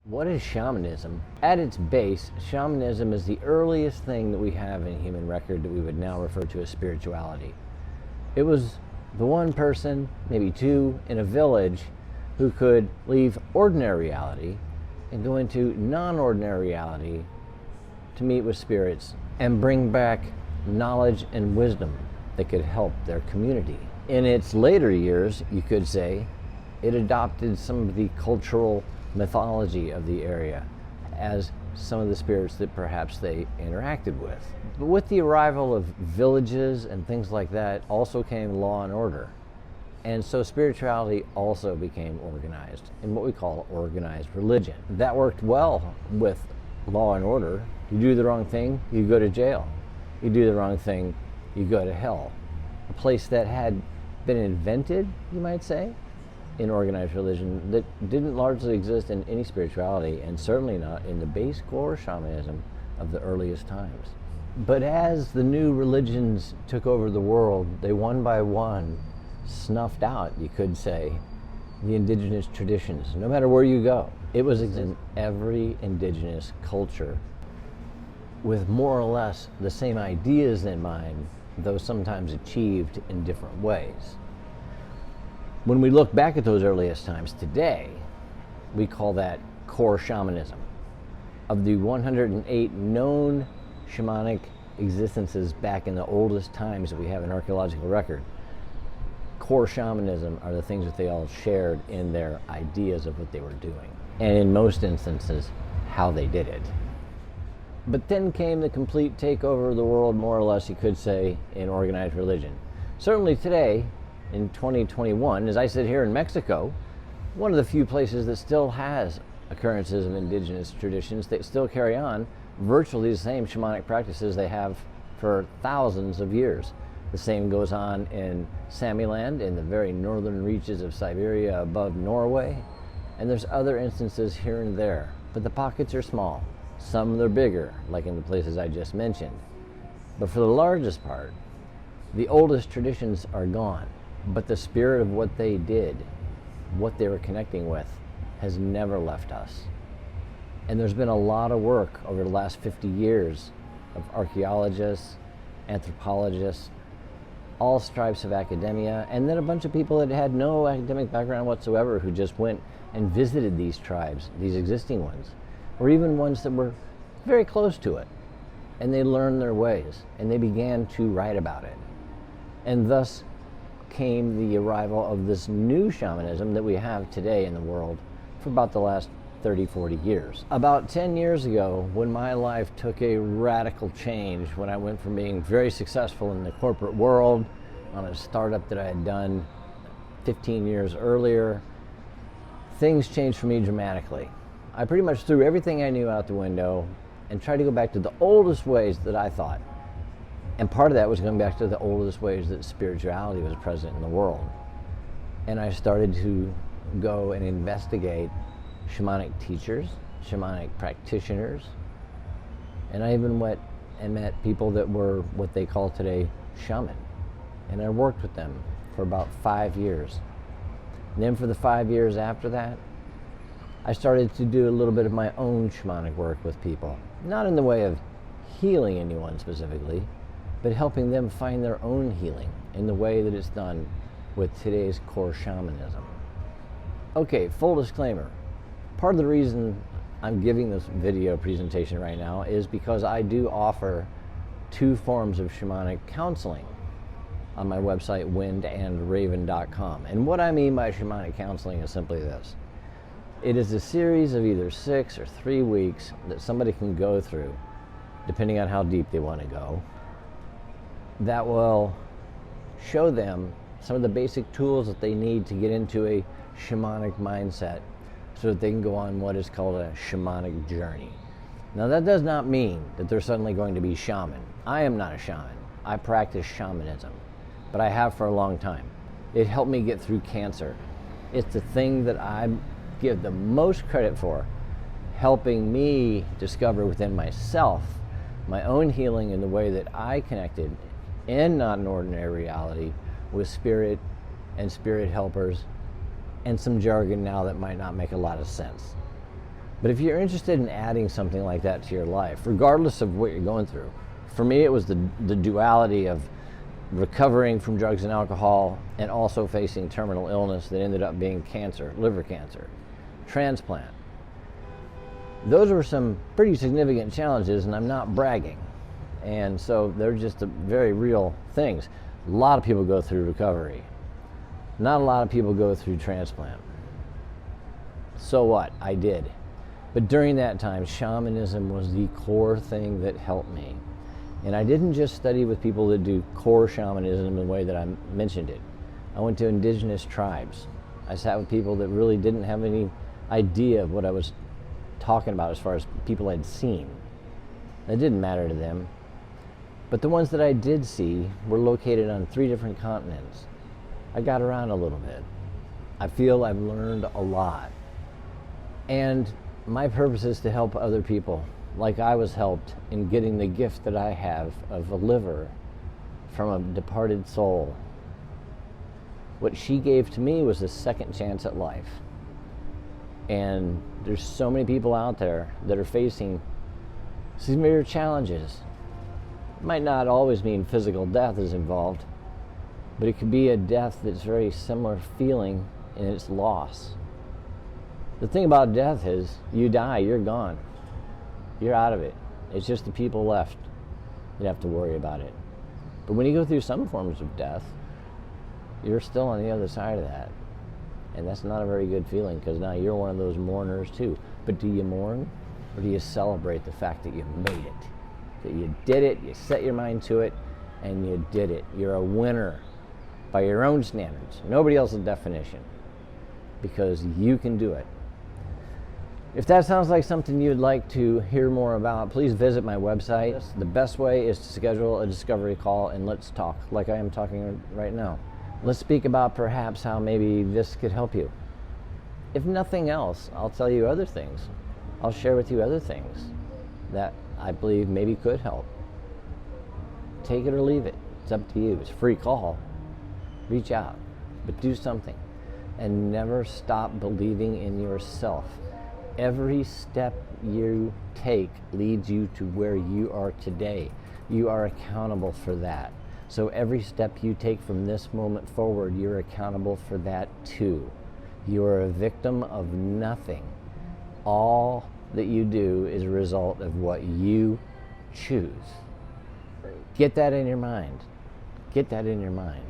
What is shamanism? At its base, shamanism is the earliest thing that we have in human record that we would now refer to as spirituality. It was the one person, maybe two, in a village who could leave ordinary reality and go into non-ordinary reality to meet with spirits and bring back knowledge and wisdom that could help their community. In its later years, you could say, it adopted some of the cultural mythology of the area as some of the spirits that perhaps they interacted with. But with the arrival of villages and things like that also came law and order. And so spirituality also became organized in what we call organized religion. That worked well with law and order. You do the wrong thing, you go to jail. You do the wrong thing, you go to hell. A place that had been invented, you might say, in organized religion that didn't largely exist in any spirituality, and certainly not in the base core shamanism of the earliest times. But as the new religions took over the world, they one by one snuffed out, you could say, the indigenous traditions. No matter where you go, it was in every indigenous culture with more or less the same ideas in mind, though sometimes achieved in different ways. When we look back at those earliest times today, we call that core shamanism. Of the 108 known shamanic existences back in the oldest times that we have in archaeological record, core shamanism are the things that they all shared in their ideas of what they were doing, and in most instances, how they did it. But then came the complete takeover of the world, more or less, you could say, in organized religion. Certainly today, in 2021, as I sit here in Mexico, one of the few places that still has occurrences of indigenous traditions that still carry on virtually the same shamanic practices they have for thousands of years. The same goes on in Samiland, in the very northern reaches of Siberia above Norway, and there's other instances here and there, but the pockets are small. Some they're bigger, like in the places I just mentioned. But for the largest part, the oldest traditions are gone. But the spirit of what they did, what they were connecting with, has never left us. And there's been a lot of work over the last 50 years of archaeologists, anthropologists, all stripes of academia, and then a bunch of people that had no academic background whatsoever who just went and visited these tribes, these existing ones, or even ones that were very close to it. And they learned their ways, and they began to write about it. And thus came the arrival of this new shamanism that we have today in the world for about the last 30, 40 years. About 10 years ago, when my life took a radical change, when I went from being very successful in the corporate world on a startup that I had done 15 years earlier, things changed for me dramatically. I pretty much threw everything I knew out the window and tried to go back to the oldest ways that I thought. And part of that was going back to the oldest ways that spirituality was present in the world. And I started to go and investigate shamanic teachers, shamanic practitioners, and I even went and met people that were what they call today shaman. And I worked with them for about 5 years. And then for the 5 years after that, I started to do a little bit of my own shamanic work with people. Not in the way of healing anyone specifically, but helping them find their own healing in the way that it's done with today's core shamanism. Okay, full disclaimer. Part of the reason I'm giving this video presentation right now is because I do offer 2 forms of shamanic counseling on my website, windandraven.com. And what I mean by shamanic counseling is simply this. It is a series of either 6 or 3 weeks that somebody can go through, depending on how deep they want to go, that will show them some of the basic tools that they need to get into a shamanic mindset so that they can go on what is called a shamanic journey. Now that does not mean that they're suddenly going to be shaman. I am not a shaman. I practice shamanism, but I have for a long time. It helped me get through cancer. It's the thing that I give the most credit for, helping me discover within myself my own healing in the way that I connected in not an ordinary reality with spirit and spirit helpers and some jargon now that might not make a lot of sense. But if you're interested in adding something like that to your life, regardless of what you're going through, for me it was the duality of recovering from drugs and alcohol and also facing terminal illness that ended up being cancer, liver cancer, transplant. Those were some pretty significant challenges, and I'm not bragging. And so they're just very real things. A lot of people go through recovery. Not a lot of people go through transplant. So what? I did. But during that time, shamanism was the core thing that helped me. And I didn't just study with people that do core shamanism in the way that I mentioned it. I went to indigenous tribes. I sat with people that really didn't have any idea of what I was talking about as far as people I'd seen. That didn't matter to them. But the ones that I did see were located on 3 different continents. I got around a little bit. I feel I've learned a lot. And my purpose is to help other people, like I was helped in getting the gift that I have of a liver from a departed soul. What she gave to me was a second chance at life. And there's so many people out there that are facing severe challenges. It might not always mean physical death is involved, but it could be a death that's very similar feeling in its loss. The thing about death is, you die, you're gone. You're out of it. It's just the people left that have to worry about it. But when you go through some forms of death, you're still on the other side of that. And that's not a very good feeling, because now you're one of those mourners too. But do you mourn, or do you celebrate the fact that you made it? That you did it, you set your mind to it, and you did it. You're a winner by your own standards, nobody else's definition, because you can do it. If that sounds like something you'd like to hear more about, please visit my website. The best way is to schedule a discovery call and let's talk, like I am talking right now. Let's speak about perhaps how maybe this could help you. If nothing else, I'll tell you other things. I'll share with you other things that I believe maybe could help. Take it or leave it. It's up to you. It's a free call. Reach out, but do something. And never stop believing in yourself. Every step you take leads you to where you are today. You are accountable for that. So every step you take from this moment forward, you're accountable for that too. You are a victim of nothing. All that you do is a result of what you choose. Get that in your mind. Get that in your mind.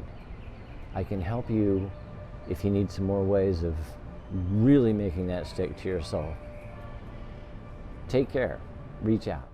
I can help you if you need some more ways of really making that stick to your soul. Take care. Reach out.